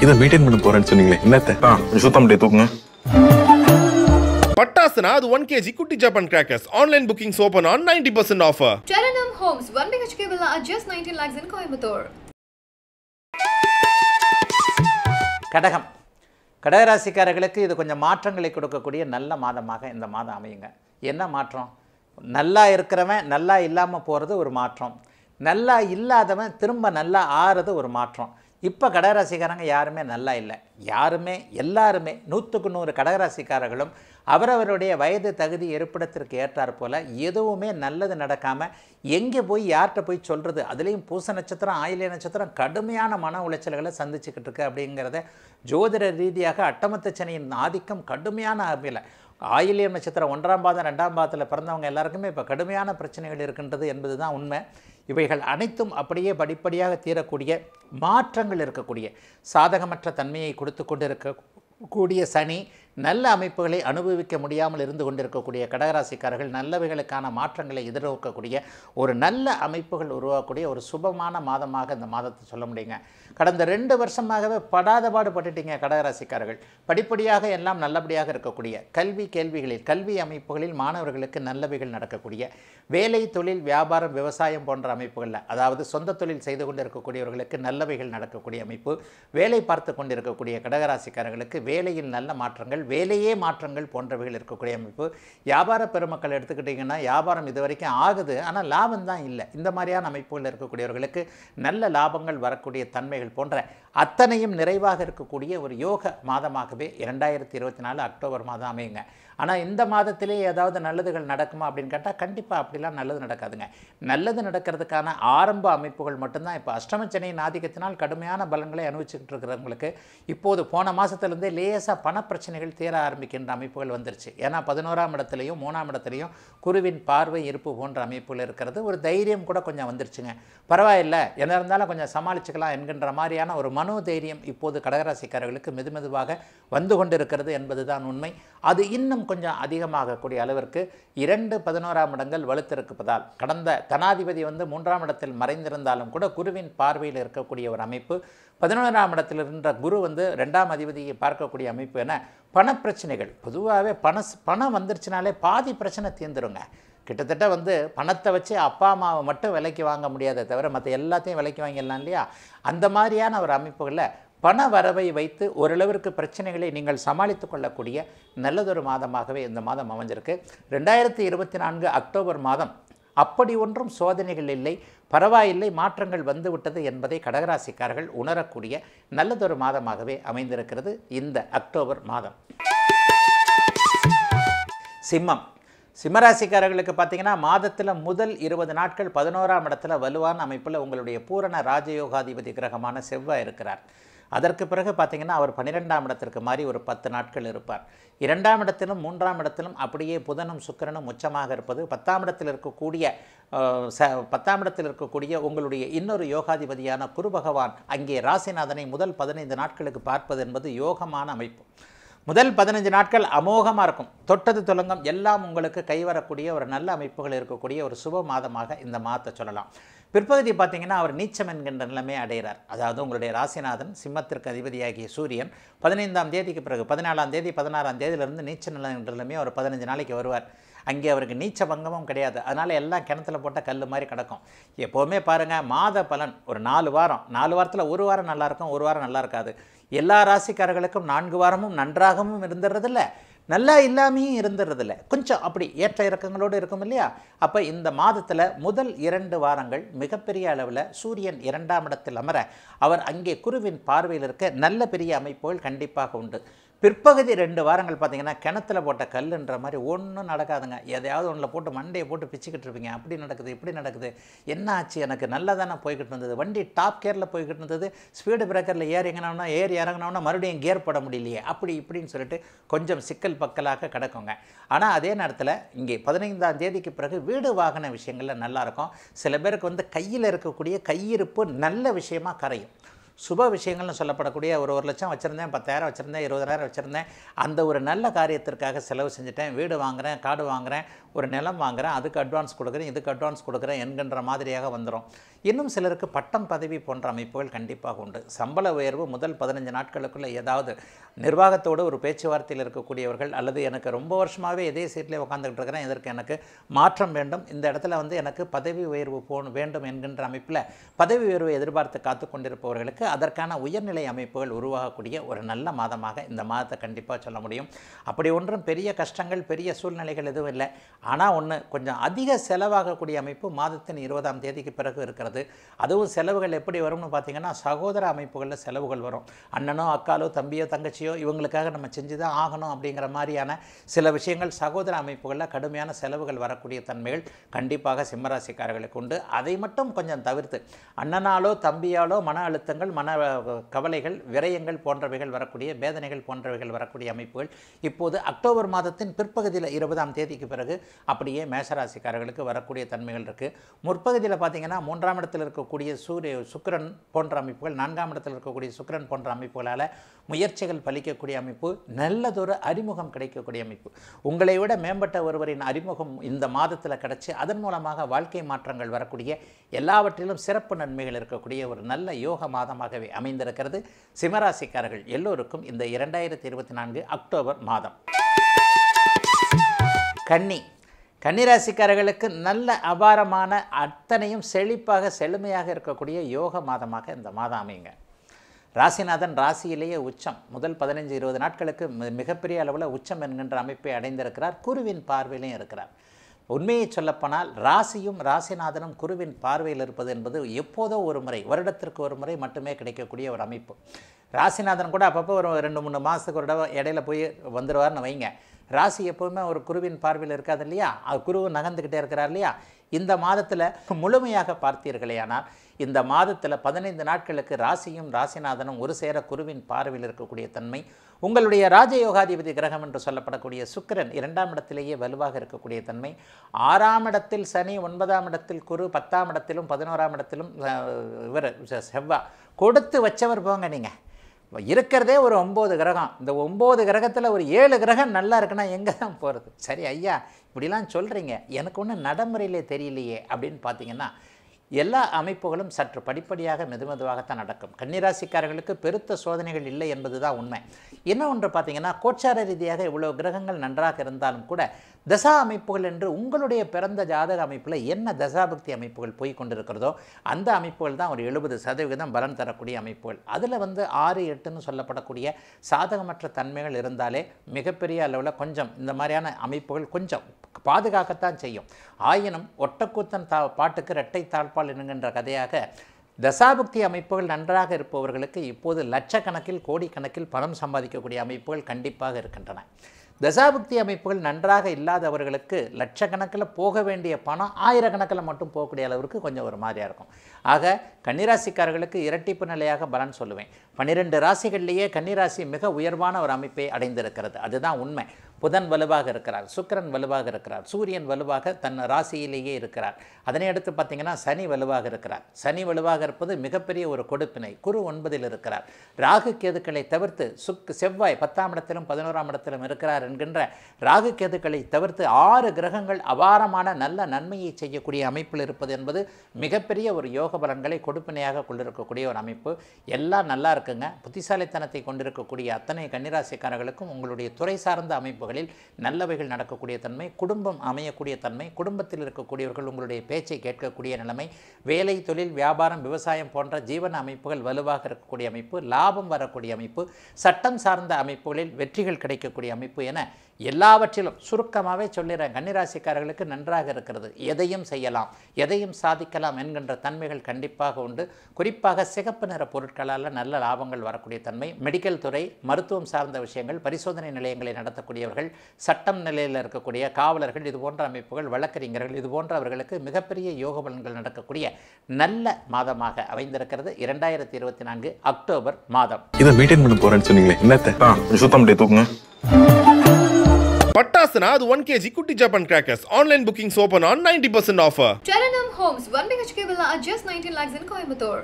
இதை மெயின்டைன் பண்ண போறேன்னு சொன்னீங்களே என்னத்த சுத்தம் முடிய தூக்குங்க. பட்டாசுனா அது 1 kg குட்டி Japan crackers. Online bookings open on 90% offer. Charanam Homes 1 BHK villa at just 19 lakhs in Coimbatore. கடகம் கடகராசிக்காரர்களுக்கு இது கொஞ்சம் மாற்றங்களை கொடுக்கக்கூடிய நல்ல மாதமாக இந்த மாதம் அமையுங்க. என்ன மாற்றம்? நல்லா இருக்கிறவன் நல்லா இல்லாமல் போகிறது ஒரு மாற்றம், நல்லா இல்லாதவன் திரும்ப நல்லா ஆறுறது ஒரு மாற்றம். இப்போ கடகராசிக்காரங்க யாருமே நல்லா இல்லை. யாருமே எல்லாருமே 100க்கு 100 கடகராசிக்காரர்களும் அவரவருடைய வயது தகுதி இருப்பிடத்திற்கு ஏற்றார் போல் எதுவுமே நல்லது நடக்காமல் எங்கே போய் யார்கிட்ட போய் சொல்கிறது, அதுலேயும் பூச நட்சத்திரம் ஆயில்ய நட்சத்திரம் கடுமையான மன உளைச்சல்களை சந்திச்சுக்கிட்டு இருக்கு. அப்படிங்கிறத ஜோதிட ரீதியாக அட்டமத்து சனியின் ஆதிக்கம் கடுமையான அமையலை. ஆயில்யம் நட்சத்திரம் 1ஆம் பாதம் 2ஆம் பாதத்தில் பிறந்தவங்க எல்லாருக்குமே இப்போ கடுமையான பிரச்சனைகள் இருக்கின்றது என்பது தான் உண்மை. இவைகள் அனைத்தும் அப்படியே படிப்படியாக தீரக்கூடிய மாற்றங்கள் இருக்கக்கூடிய சாதகமற்ற தன்மையை கொடுத்து கொண்டு இருக்கக்கூடிய சனி நல்ல அமைப்புகளை அனுபவிக்க முடியாமல் இருந்து கொண்டிருக்கக்கூடிய கடகராசிக்காரர்கள் நல்லவைகளுக்கான மாற்றங்களை எதிர்நோக்கக்கூடிய ஒரு நல்ல அமைப்புகள் உருவாக்கக்கூடிய ஒரு சுபமான மாதமாக இந்த மாதத்தை சொல்ல முடியுங்க. கடந்த 2 வருஷமாகவே படாத பாடுபட்டுட்டீங்க கடகராசிக்காரர்கள். படிப்படியாக எல்லாம் நல்லபடியாக இருக்கக்கூடிய கேள்விகளில் கல்வி அமைப்புகளில் மாணவர்களுக்கு நல்லவைகள் நடக்கக்கூடிய வேலை தொழில் வியாபாரம் விவசாயம் போன்ற அமைப்புகளில், அதாவது சொந்த தொழில் செய்து கொண்டு இருக்கக்கூடியவர்களுக்கு நல்லவைகள் நடக்கக்கூடிய அமைப்பு, வேலை பார்த்து கொண்டிருக்கக்கூடிய கடகராசிக்காரர்களுக்கு வேலையில் நல்ல மாற்றங்கள் வேலையே மாற்றங்கள் போன்றவைகள் இருக்கக்கூடிய அமைப்பு. வியாபார பெருமக்கள் எடுத்துக்கிட்டிங்கன்னா வியாபாரம் இது வரைக்கும் ஆகுது, ஆனால் லாபம் தான் இல்லை. இந்த மாதிரியான அமைப்புகள் இருக்கக்கூடியவர்களுக்கு நல்ல லாபங்கள் வரக்கூடிய தன்மைகள் போன்ற அத்தனையும் நிறைவாக இருக்கக்கூடிய ஒரு யோக மாதமாகவே 2024 அக்டோபர் மாதம் அமையுங்க. ஆனால் இந்த மாதத்திலே ஏதாவது நல்லதுகள் நடக்குமா அப்படின்னு கேட்டால் கண்டிப்பாக அப்படிலாம் நல்லது நடக்காதுங்க. நல்லது நடக்கிறதுக்கான ஆரம்ப அமைப்புகள் மட்டும்தான். இப்போ அஷ்டமச்சனியின் ஆதிக்கத்தினால் கடுமையான பலன்களை அனுபவிச்சுக்கிட்டு இருக்கிறவங்களுக்கு இப்போது போன மாதத்துலேருந்தே லேசாக பணப்பிரச்சனைகள் தீர ஆரம்பிக்கின்ற அமைப்புகள் வந்துருச்சு. ஏன்னா 11ஆம் இடத்துலையும் 3ஆம் இடத்துலையும் குருவின் பார்வை இருப்பு போன்ற அமைப்புகள் இருக்கிறது. ஒரு தைரியம் கூட கொஞ்சம் வந்துருச்சுங்க. பரவாயில்லை, என்ன இருந்தாலும் கொஞ்சம் சமாளிச்சுக்கலாம் என்கின்ற மாதிரியான ஒரு மனோ தைரியம் இப்போது கடகராசிக்காரர்களுக்கு மெதுமெதுவாக வந்து கொண்டு இருக்கிறது என்பது தான் உண்மை. அது இன்னும் கொஞ்சம் அதிகமாகக்கூடிய அளவிற்கு 2, 11ஆம் இடங்கள் வலுத்திருப்பதால் கடந்த தனாதிபதி 3ஆம் இடத்தில் மறைந்திருந்தாலும் கூட குருவின் பார்வையில் இருக்கக்கூடிய ஒரு அமைப்பு, 11ஆம் இடத்தில் இருந்த குரு 2ஆம் அதிபதியை பார்க்கக்கூடிய அமைப்பு என பணப்பிரச்சனைகள் பொதுவாகவே பணம் வந்துருச்சுனாலே பாதி பிரச்சனை தீர்ந்துருங்க. கிட்டத்தட்ட பணத்தை வச்சு அப்பா அம்மாவை மட்டும் விலைக்கு வாங்க முடியாதே தவிர மற்ற எல்லாத்தையும் விலைக்கு வாங்கிடலாம் இல்லையா? அந்த மாதிரியான ஒரு அமைப்புகளில் பண வரவை வைத்து ஓரளவிற்கு பிரச்சனைகளை நீங்கள் சமாளித்து கொள்ளக்கூடிய நல்லதொரு மாதமாகவே இந்த மாதம் அமைஞ்சிருக்கு. 2024 அக்டோபர் மாதம் அப்படி ஒன்றும் சோதனைகள் இல்லை, பரவாயில்லை, மாற்றங்கள் வந்துவிட்டது என்பதை கடகராசிக்காரர்கள் உணரக்கூடிய நல்லதொரு மாதமாகவே அமைந்திருக்கிறது இந்த அக்டோபர் மாதம். சிம்மராசிக்காரர்களுக்கு பார்த்தீங்கன்னா மாதத்தில் முதல் 20 நாட்கள் 11ஆம் இடத்துல வலுவான அமைப்பில் உங்களுடைய பூரண ராஜயோகாதிபதி கிரகமான செவ்வாய் இருக்கிறார். அதற்கு பிறகு பார்த்தீங்கன்னா அவர் 12ஆம் இடத்திற்கு மாறி ஒரு 10 நாட்கள் இருப்பார். 2ஆம் இடத்திலும் 3ஆம் இடத்திலும் அப்படியே புதனும் சுக்கிரனும் உச்சமாக இருப்பது 10ஆம் இடத்தில் இருக்கக்கூடிய உங்களுடைய இன்னொரு யோகாதிபதியான குரு பகவான் அங்கே ராசிநாதனை முதல் 15 நாட்களுக்கு பார்ப்பது என்பது யோகமான அமைப்பு. முதல் 15 நாட்கள் அமோகமாக இருக்கும். தொட்டது துலங்கம் எல்லாம் உங்களுக்கு கைவரக்கூடிய ஒரு நல்ல அமைப்புகள் இருக்கக்கூடிய ஒரு சுப மாதமாக இந்த மாதத்தை சொல்லலாம். பிற்பகுதி பார்த்தீங்கன்னா அவர் நீச்சம் என்கின்ற நிலைமை அடைகிறார். அதாவது உங்களுடைய ராசிநாதன் சிம்மத்திற்கு அதிபதியாகிய சூரியன் 15ஆம் தேதிக்கு பிறகு 14ஆம் தேதி 16ஆம் தேதியிலிருந்து நீச்ச நிலைமை ஒரு 15 நாளைக்கு வருவார். அங்கே அவருக்கு நீச்ச பங்கமும் கிடையாது. அதனால் எல்லாம் கிணத்துல போட்ட கல் மாதிரி கிடக்கும். எப்போவுமே பாருங்கள், மாத பலன் ஒரு 4 வாரம், 4 வாரத்தில் ஒரு வாரம் நல்லாயிருக்கும், ஒரு வாரம் நல்லா இருக்காது. எல்லா ராசிக்காரர்களுக்கும் 4 வாரமும் நன்றாகவும் இருந்துடுறதில்ல, நல்லா இல்லாமையும் இருந்துடுறதில்ல, கொஞ்சம் அப்படி ஏற்ற இறக்கங்களோடு இருக்கும் இல்லையா? அப்போ இந்த மாதத்தில் முதல் 2 வாரங்கள் மிகப்பெரிய அளவில் சூரியன் 2ஆம் இடத்தில் அமர அவர் அங்கே குருவின் பார்வையில் இருக்க நல்ல பெரிய அமைப்புகள் கண்டிப்பாக உண்டு. பிற்பகுதி 2 வாரங்கள் பார்த்தீங்கன்னா கிணத்துல போட்ட கல்லுன்ற மாதிரி ஒன்றும் நடக்காதுங்க. எதையாவது ஒன்றில் போட்டு மண்டையை போட்டு பிச்சுக்கிட்டு இருப்பீங்க. அப்படி நடக்குது, இப்படி நடக்குது, என்ன ஆச்சு, எனக்கு நல்லா தானே போய்கிட்டு இருந்தது, வண்டி டாப் கியரில் போய்கிட்டு இருந்தது, ஸ்பீடு பிரேக்கரில் ஏறி இறங்கினோன்னா மறுபடியும் கியர் போட முடியலையே, அப்படி இப்படின்னு சொல்லிட்டு கொஞ்சம் சிக்கல் பக்கலாக கிடக்குங்க. ஆனால் அதே நேரத்தில் இங்கே 15ஆம் தேதிக்கு பிறகு வீடு வாகன விஷயங்களில் நல்லாயிருக்கும். சில பேருக்கு கையில் இருக்கக்கூடிய கையிருப்பு நல்ல விஷயமாக கரையும். சுப விஷயங்கள்னு சொல்லப்படக்கூடிய ஒரு 1 லட்சம் வச்சுருந்தேன், 10,000 வச்சுருந்தேன், 20,000 வச்சுருந்தேன், அந்த ஒரு நல்ல காரியத்திற்காக செலவு செஞ்சுட்டேன், வீடு வாங்குகிறேன், காடு வாங்குகிறேன், ஒரு நிலம் வாங்குகிறேன், அதுக்கு அட்வான்ஸ் கொடுக்குறேன், இதுக்கு அட்வான்ஸ் கொடுக்குறேன் என்கின்ற மாதிரியாக வந்துடும். இன்னும் சிலருக்கு பட்டம் பதவி போன்ற அமைப்புகள் கண்டிப்பாக உண்டு. சம்பள உயர்வு முதல் 15 நாட்களுக்குள்ளே ஏதாவது நிர்வாகத்தோடு ஒரு பேச்சுவார்த்தையில் இருக்கக்கூடியவர்கள், அல்லது எனக்கு ரொம்ப வருஷமாகவே இதே சீட்லேயே உட்காந்துக்கிட்டு இருக்கிறேன், இதற்கு எனக்கு மாற்றம் வேண்டும், இந்த இடத்துல வந்து எனக்கு பதவி உயர்வு வேண்டும் என்கின்ற அமைப்பில் பதவி உயர்வை எதிர்பார்த்து காத்து கொண்டிருப்பவர்களுக்கு அதற்கான உயர்நிலை அமைப்புகள் உருவாகக்கூடிய ஒரு நல்ல மாதமாக இந்த மாதத்தை கண்டிப்பாக சொல்ல முடியும். அப்படி ஒன்றும் பெரிய கஷ்டங்கள், பெரிய சூழ்நிலைகள் எதுவும் இல்லை. ஆனால் ஒன்று, கொஞ்சம் அதிக செலவாகக்கூடிய அமைப்பு மாதத்தின் 20ஆம் தேதிக்கு பிறகு இருக்கிறது. அதுவும் செலவுகள் எப்படி வரும்னு பார்த்தீங்கன்னா, சகோதர அமைப்புகளில் செலவுகள் வரும். அண்ணனோ அக்காலோ தம்பியோ தங்கச்சியோ இவங்களுக்காக நம்ம செஞ்சு தான் ஆகணும் அப்படிங்கிற மாதிரியான சில விஷயங்கள் சகோதர அமைப்புகளில் கடுமையான செலவுகள் வரக்கூடிய தன்மைகள் கண்டிப்பாக சிம்மராசிக்காரர்களுக்கு உண்டு. அதை மட்டும் கொஞ்சம் தவிர்த்து அண்ணனாலோ தம்பியாலோ மன அழுத்தங்கள், மன கவலைகள், விரயங்கள் போன்றவைகள் வரக்கூடிய, வேதனைகள் போன்றவைகள் வரக்கூடிய அமைப்புகள் இப்போது அக்டோபர் மாதத்தின் பிற்பகுதியில் 20ஆம் தேதிக்கு பிறகு அப்படியே மேஷராசிக்காரர்களுக்கு வரக்கூடிய தன்மைகள் இருக்குது. முற்பகுதியில் பார்த்தீங்கன்னா 3ஆம் இடத்தில் இருக்கக்கூடிய சுக்கிரன் போன்ற அமைப்புகள், 4ஆம் இடத்தில் இருக்கக்கூடிய சுக்கிரன் போன்ற அமைப்புகளால் முயற்சிகள் பலிக்கக்கூடிய அமைப்பு, நல்லதொரு அறிமுகம் கிடைக்கக்கூடிய அமைப்பு, உங்களை விட மேம்பட்ட ஒருவரின் அறிமுகம் இந்த மாதத்தில் கிடச்சி அதன் மூலமாக வாழ்க்கை மாற்றங்கள் வரக்கூடிய, எல்லாவற்றிலும் சிறப்பு நன்மைகள் இருக்கக்கூடிய ஒரு நல்ல யோக மாதமாகவே அமைந்திருக்கிறது. சிம்மராசிக்காரர்கள் எல்லோருக்கும் இந்த 2024 அக்டோபர் மாதம். கன்னிராசிக்காரர்களுக்கு நல்ல அபாரமான அத்தனையும் செழிப்பாக செழுமையாக இருக்கக்கூடிய யோக மாதமாக இந்த மாதம் அமையுங்க. ராசிநாதன் ராசியிலேயே உச்சம், முதல் 15-20 நாட்களுக்கு மிகப்பெரிய அளவில் உச்சம் என்கின்ற அமைப்பை அடைந்திருக்கிறார். குருவின் பார்வையிலையும் இருக்கிறார். உண்மையை சொல்லப்போனால் ராசியும் ராசிநாதனும் குருவின் பார்வையில் இருப்பது என்பது எப்போதோ ஒரு முறை, வருடத்திற்கு ஒரு முறை மட்டுமே கிடைக்கக்கூடிய ஒரு அமைப்பு. ராசிநாதன் கூட அப்பப்போ ஒரு 2-3 மாதத்துக்கு ஒரு தடவை இடையில போய் வந்துடுவார்னு வைங்க. ராசி எப்போவுமே ஒரு குருவின் பார்வையில் இருக்காது இல்லையா, அது குருவு நகர்ந்துக்கிட்டே இருக்கிறார் இல்லையா. இந்த மாதத்தில் முழுமையாக பார்த்தீர்களேயானால் இந்த மாதத்தில் 15 நாட்களுக்கு ராசியும் ராசிநாதனும் ஒரு சேர குருவின் பார்வையில் இருக்கக்கூடிய தன்மை, உங்களுடைய ராஜயோகாதிபதி கிரகம் என்று சொல்லப்படக்கூடிய சுக்கிரன் 2ஆம் இடத்திலேயே வலுவாக இருக்கக்கூடிய தன்மை, 6ஆம் இடத்தில் சனி, 9ஆம் இடத்தில் குரு, 10ஆம் இடத்திலும் 11ஆம் இடத்திலும் இவர் செவ்வாய் கொடுத்து வச்சவர் போங்க. நீங்கள் இருக்கிறதே ஒரு 9 கிரகம், இந்த 9 கிரகத்தில் ஒரு 7 கிரகம் நல்லா இருக்குன்னா எங்கே தான் போகிறது? சரி ஐயா, இப்படிலாம் சொல்கிறீங்க, எனக்கு ஒன்றும் நடைமுறையிலே தெரியலையே அப்படின்னு பார்த்தீங்கன்னா, எல்லா அமைப்புகளும் சற்று படிப்படியாக மெதுவாகத்தான் நடக்கும். கன்னிராசிக்காரர்களுக்கு பெருத்த சோதனைகள் இல்லை என்பது தான் உண்மை. என்ன ஒன்று பார்த்தீங்கன்னா, கோச்சார ரீதியாக இவ்வளோ கிரகங்கள் நன்றாக இருந்தாலும் கூட தசா அமைப்புகள் என்று உங்களுடைய பிறந்த ஜாதக அமைப்பில் என்ன தசாபக்தி அமைப்புகள் போய் கொண்டிருக்கிறதோ அந்த அமைப்புகள் தான் ஒரு 70% பலன் தரக்கூடிய அமைப்புகள். அதில் 6-8ன்னு சொல்லப்படக்கூடிய சாதகமற்ற தன்மைகள் இருந்தாலே மிகப்பெரிய அளவில் கொஞ்சம் இந்த மாதிரியான அமைப்புகள் கொஞ்சம் பாதுகாக்கத்தான் செய்யும். ஆயினும் ஒட்டக்கூத்தன் பாட்டுக்கு இரட்டை தாழ்பால் என்கின்ற கதையாக தசாபக்தி அமைப்புகள் நன்றாக இருப்பவர்களுக்கு இப்போது லட்சக்கணக்கில் கோடிக்கணக்கில் பணம் சம்பாதிக்கக்கூடிய அமைப்புகள் கண்டிப்பாக இருக்கின்றன. தசாபக்தி அமைப்புகள் நன்றாக இல்லாதவர்களுக்கு லட்சக்கணக்கில் போக வேண்டிய பணம் ஆயிரக்கணக்கில் மட்டும் போகக்கூடிய அளவிற்கு கொஞ்சம் ஒரு மாதிரியாக இருக்கும். ஆக கன்னிராசிக்காரர்களுக்கு இரட்டிப்பு நிலையாக பலன் சொல்லுவேன். 12 ராசிகள்லேயே கன்னிராசி மிக உயர்வான ஒரு அமைப்பை அடைந்திருக்கிறது, அதுதான் உண்மை. புதன் வலுவாக இருக்கிறார், சுக்கிரன் வலுவாக இருக்கிறார், சூரியன் வலுவாக தன் ராசியிலேயே இருக்கிறார். அதனை அடுத்து பார்த்தீங்கன்னா சனி வலுவாக இருக்கிறார். சனி வலுவாக இருப்பது மிகப்பெரிய ஒரு கொடுப்பினை. குரு 9இல் இருக்கிறார். ராகு கேதுக்களை தவிர்த்து செவ்வாய் 10ஆம் இடத்திலும் 11ஆம் இடத்திலும் இருக்கிறார் என்கின்ற ராகு கேதுக்களை தவிர்த்து 6 கிரகங்கள் அபாரமான நல்ல நன்மையை செய்யக்கூடிய அமைப்பில் இருப்பது என்பது மிகப்பெரிய ஒரு யோக பலன்களை கொடுப்பினையாக கொண்டிருக்கக்கூடிய ஒரு அமைப்பு. எல்லாம் நல்லா இருக்குங்க. புத்திசாலித்தனத்தை கொண்டிருக்கக்கூடிய அத்தனை கன்னிராசிக்காரர்களுக்கும் உங்களுடைய துறை சார்ந்த அமைப்புகளில் நல்லவைகள் நடக்கக்கூடிய தன்மை, குடும்பம் அமையக்கூடிய தன்மை, குடும்பத்தில் இருக்கக்கூடியவர்கள் உங்களுடைய பேச்சை கேட்கக்கூடிய நிலைமை, வேலை, தொழில், வியாபாரம், விவசாயம் போன்ற ஜீவன அமைப்புகள் வலுவாக இருக்கக்கூடிய அமைப்பு, லாபம் வரக்கூடிய அமைப்பு, சட்டம் சார்ந்த அமைப்புகளில் வெற்றிகள் கிடைக்கக்கூடிய அமைப்பு என எல்லாவற்றிலும் சுருக்கமாகவே சொல்லிடுறேன், கன்னிராசிக்காரர்களுக்கு நன்றாக இருக்கிறது. எதையும் செய்யலாம், எதையும் சாதிக்கலாம் என்கின்ற தன்மைகள் கண்டிப்பாக உண்டு. குறிப்பாக சிகப்பு நிற பொருட்களால் நல்ல லாபங்கள் வரக்கூடிய தன்மை, மெடிக்கல் துறை, மருத்துவம் சார்ந்த விஷயங்கள், பரிசோதனை நிலையங்களை நடத்தக்கூடியவர்கள், சட்டம் நிலையில் இருக்கக்கூடிய காவலர்கள், இது போன்ற அமைப்புகள், வழக்கறிஞர்கள், இது போன்றவர்களுக்கு மிகப்பெரிய யோக பலன்கள் நடக்கக்கூடிய நல்ல மாதமாக அமைந்திருக்கிறது 2024 அக்டோபர் மாதம். இதை மெயின்டைன் பண்ண போறேன்னு சொன்னீங்களே, என்னத்த சுத்தம் தூக்குங்க. பட்டாசுனா அது 1 kg குட்டி Japan crackers. Online bookings open on 90% offer. Charanam Homes, 1 BHK villa at just 19 lakhs in Coimbatore.